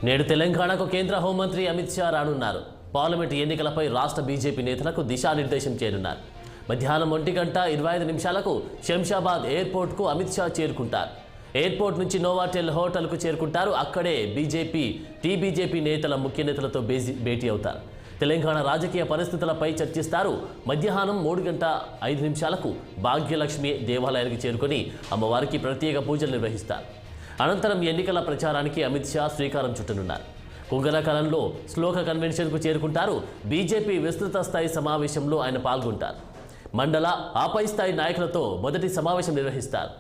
నేడు తెలంగాణకు కేంద్ర హోంమంత్రి అమిత్ షా రానున్నారు. పార్లమెంటు ఎన్నికలపై రాష్ట్ర బీజేపీ నేతలకు దిశానిర్దేశం చేయనున్నారు. మధ్యాహ్నం 1:25 శంషాబాద్ ఎయిర్పోర్ట్కు అమిత్ షా చేరుకుంటారు. ఎయిర్పోర్ట్ నుంచి నోవాటెల్ హోటల్కు చేరుకుంటారు. అక్కడే టీబీజేపీ నేతల ముఖ్య నేతలతో భేటీ అవుతారు. తెలంగాణ రాజకీయ పరిస్థితులపై చర్చిస్తారు. మధ్యాహ్నం 3:05 భాగ్యలక్ష్మి దేవాలయానికి చేరుకొని అమ్మవారికి ప్రత్యేక పూజలు నిర్వహిస్తారు. అనంతరం ఎన్నికల ప్రచారానికి అమిత్ షా శ్రీకారం చుట్టనున్నారు. కుంగరకలంలో శ్లోక కన్వెన్షన్కు చేరుకుంటారు. బీజేపీ విస్తృత స్థాయి సమావేశంలో ఆయన పాల్గొంటారు. మండల ఆపై స్థాయి నాయకులతో మొదటి సమావేశం నిర్వహిస్తారు.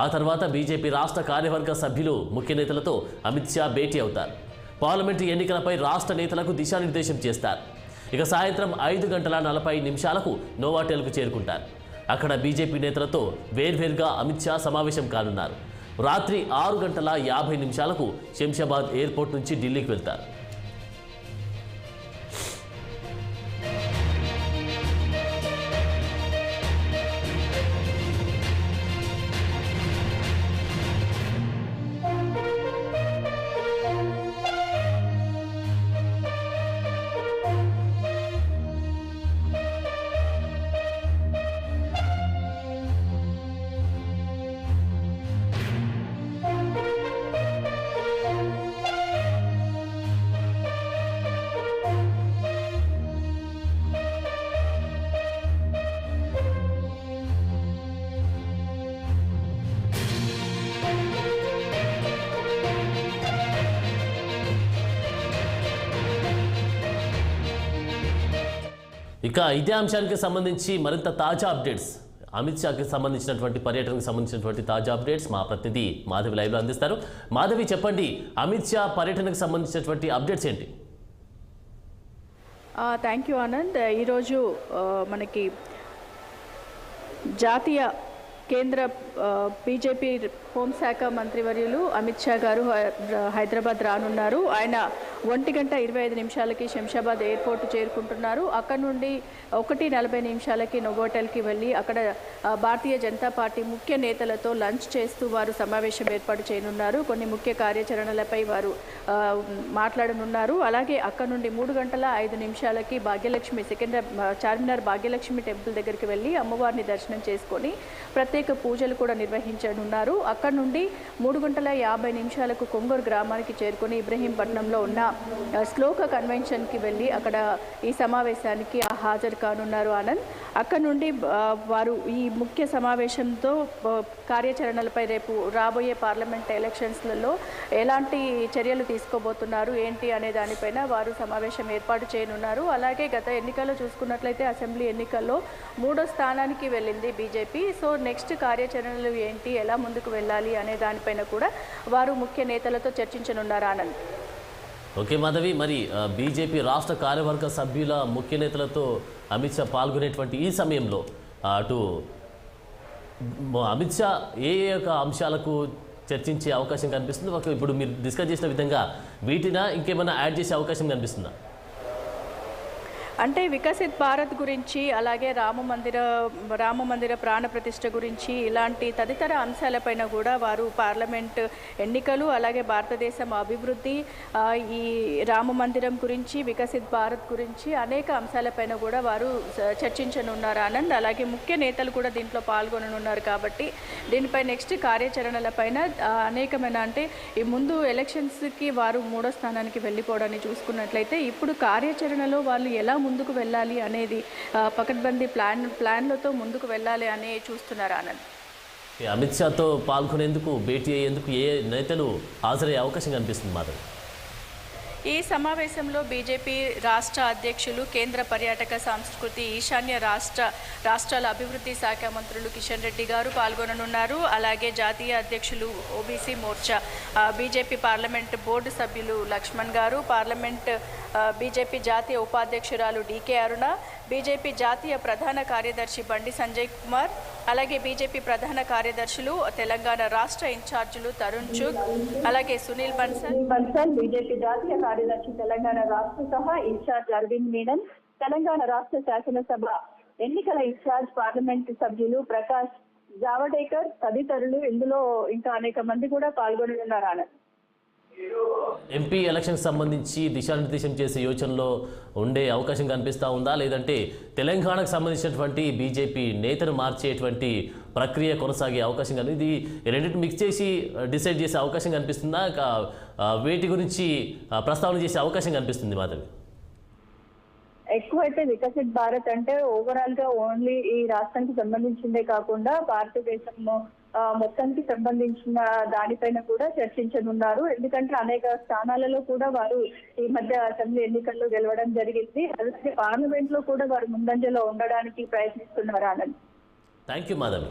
ఆ తర్వాత బీజేపీ రాష్ట్ర కార్యవర్గ సభ్యులు ముఖ్య నేతలతో అమిత్ షా భేటీ అవుతారు. పార్లమెంటు ఎన్నికలపై రాష్ట్ర నేతలకు దిశానిర్దేశం చేస్తారు. ఇక సాయంత్రం 5:40 నోవాటెల్కు చేరుకుంటారు. అక్కడ బీజేపీ నేతలతో వేర్వేరుగా అమిత్ షా సమావేశం కానున్నారు. రాత్రి 6:50 శంషాబాద్ ఎయిర్పోర్ట్ నుంచి ఢిల్లీకి వెళ్తారు. ఇక ఇదే అంశానికి సంబంధించి మరింత తాజా అప్డేట్స్, అమిత్ షాకి సంబంధించినటువంటి పర్యటనకు సంబంధించినటువంటి తాజా అప్డేట్స్ మా ప్రతినిధి మాధవి లైవ్లో అందిస్తారు. మాధవి, చెప్పండి, అమిత్ షా పర్యటనకు సంబంధించినటువంటి అప్డేట్స్ ఏంటి? Thank you Anand. ఈరోజు మనకి జాతీయ కేంద్ర బీజేపీ హోంశాఖ మంత్రివర్యులు అమిత్ షా గారు హైదరాబాద్ రానున్నారు. ఆయన 1:25 శంషాబాద్ ఎయిర్పోర్ట్ చేరుకుంటున్నారు. అక్కడ నుండి 1:40 నోవోటెల్కి వెళ్ళి అక్కడ భారతీయ జనతా పార్టీ ముఖ్య నేతలతో లంచ్ చేస్తూ వారు సమావేశం ఏర్పాటు చేయనున్నారు. కొన్ని ముఖ్య కార్యాచరణలపై వారు మాట్లాడనున్నారు. అలాగే అక్కడ నుండి 3:05 భాగ్యలక్ష్మి చార్మినార్ భాగ్యలక్ష్మి టెంపుల్ దగ్గరికి వెళ్ళి అమ్మవారిని దర్శనం చేసుకొని ప్రత్యేక పూజలు కూడా నిర్వహించనున్నారు. అక్కడ నుండి 3:50 కొంగూరు గ్రామానికి చేరుకొని ఇబ్రహీంపట్నంలో ఉన్న శ్లోక కన్వెన్షన్కి వెళ్ళి అక్కడ ఈ సమావేశానికి హాజరు కానున్నారు ఆనంద్. అక్కడ నుండి వారు ఈ ముఖ్య సమావేశంతో కార్యాచరణలపై రేపు రాబోయే పార్లమెంట్ ఎలక్షన్స్లలో ఎలాంటి చర్యలు తీసుకోబోతున్నారు ఏంటి అనే దానిపైన వారు సమావేశం ఏర్పాటు చేయనున్నారు. అలాగే గత ఎన్నికల్లో చూసుకున్నట్లయితే అసెంబ్లీ ఎన్నికల్లో 3వ స్థానానికి వెళ్ళింది బీజేపీ. సో నెక్స్ట్ కార్యాచరణలు ఏంటి, ఎలా ముందుకు వెళ్ళాలి అనే దానిపైన కూడా వారు ముఖ్య నేతలతో చర్చించనున్నారు ఆనంద్. ఓకే మాధవి, మరి బీజేపీ రాష్ట్ర కార్యవర్గ సభ్యుల ముఖ్య నేతలతో అమిత్ షా పాల్గొనేటువంటి ఈ సమయంలో అటు అమిత్ షా ఏ అంశాలకు చర్చించే అవకాశం కనిపిస్తుంది? ఇప్పుడు మీరు డిస్కస్ చేసిన విధంగా వీటినా ఇంకేమైనా యాడ్ చేసే అవకాశం కనిపిస్తుందా? అంటే వికసిత్ భారత్ గురించి, అలాగే రామ మందిర ప్రాణ ప్రతిష్ఠ గురించి, ఇలాంటి తదితర అంశాలపైన కూడా వారు పార్లమెంట్ ఎన్నికలు, అలాగే భారతదేశం అభివృద్ధి, ఈ రామ మందిరం గురించి, వికసిత్ భారత్ గురించి అనేక అంశాలపైన కూడా వారు చర్చించనున్నారు ఆనంద్. అలాగే ముఖ్య నేతలు కూడా దీంట్లో పాల్గొననున్నారు. కాబట్టి దీనిపై నెక్స్ట్ కార్యాచరణలపైన అనేకమైన, అంటే ఈ ముందు ఎలక్షన్స్కి వారు 3వ స్థానానికి వెళ్ళిపోవడాన్ని చూసుకున్నట్లయితే ఇప్పుడు కార్యాచరణలో వాళ్ళు ఎలా ముందుకు వెళ్ళాలి అనేది పకడ్బందీ ప్లాన్లతో ముందుకు వెళ్ళాలి అని చూస్తున్నారు ఆనంద్. అమిత్ షాతో పాల్గొనేందుకు, భేటీ అయ్యేందుకు ఏ నేతలు హాజరయ్యే అవకాశం కనిపిస్తుంది మాధవ్? ఈ సమావేశంలో బీజేపీ రాష్ట్ర అధ్యక్షులు, కేంద్ర పర్యాటక సంస్కృతి, ఈశాన్య రాష్ట్రాల అభివృద్ధి శాఖ మంత్రులు కిషన్ రెడ్డి గారు పాల్గొననున్నారు. అలాగే జాతీయ అధ్యక్షులు OBC Morcha BJP parliament board సభ్యులు లక్ష్మణ్ గారు, బీజేపీ జాతీయ ఉపాధ్యక్షురాలు డీకే అరుణ, బీజేపీ జాతీయ ప్రధాన కార్యదర్శి బండి సంజయ్ కుమార్, అలాగే బీజేపీ ప్రధాన కార్యదర్శులు తెలంగాణ రాష్ట్ర ఇన్ఛార్జీలు తరుణ్ చుగ్, అలాగే సునీల్ బన్సల్, బీజేపీ జాతీయ కార్యదర్శి తెలంగాణ రాష్ట్ర సహా ఇన్ఛార్జ్ అరవింద్ మీనన్, తెలంగాణ రాష్ట్ర శాసనసభ ఎన్నికల ఇన్ఛార్జ్ పార్లమెంట్ సభ్యులు ప్రకాష్ జావడేకర్ తదితరులు ఇందులో ఇంకా అనేక మంది కూడా పాల్గొననున్నారు. ఎంపీ ఎలక్షన్ సంబంధించి దిశానిర్దేశం చేసే యోచనలో ఉండే అవకాశం కనిపిస్తూ ఉందా, లేదంటే తెలంగాణకు సంబంధించినటువంటి బీజేపీ నేతను మార్చేటువంటి ప్రక్రియ కొనసాగే అవకాశం కానీ ఇది రెండింటిని మిక్స్ చేసి డిసైడ్ చేసే అవకాశం కనిపిస్తుందా, వేటి గురించి ప్రస్తావన చేసే అవకాశం కనిపిస్తుంది మాధవి? ఎక్కువైతే వికసిత్ భారత్ అంటే ఓవరాల్ గా ఓన్లీ ఈ రాష్ట్రానికి సంబంధించిందే కాకుండా భారతదేశం మొత్తానికి సంబంధించిన దానిపైన కూడా చర్చించనున్నారు. ఎందుకంటే అనేక స్థానాలలో కూడా వారు ఈ మధ్య అసెంబ్లీ ఎన్నికల్లో గెలవడం జరిగింది. అలాగే పార్లమెంట్ లో కూడా వారు ముందంజలో ఉండడానికి ప్రయత్నిస్తున్నారు. ఆనంద్. Thank you Madhavi.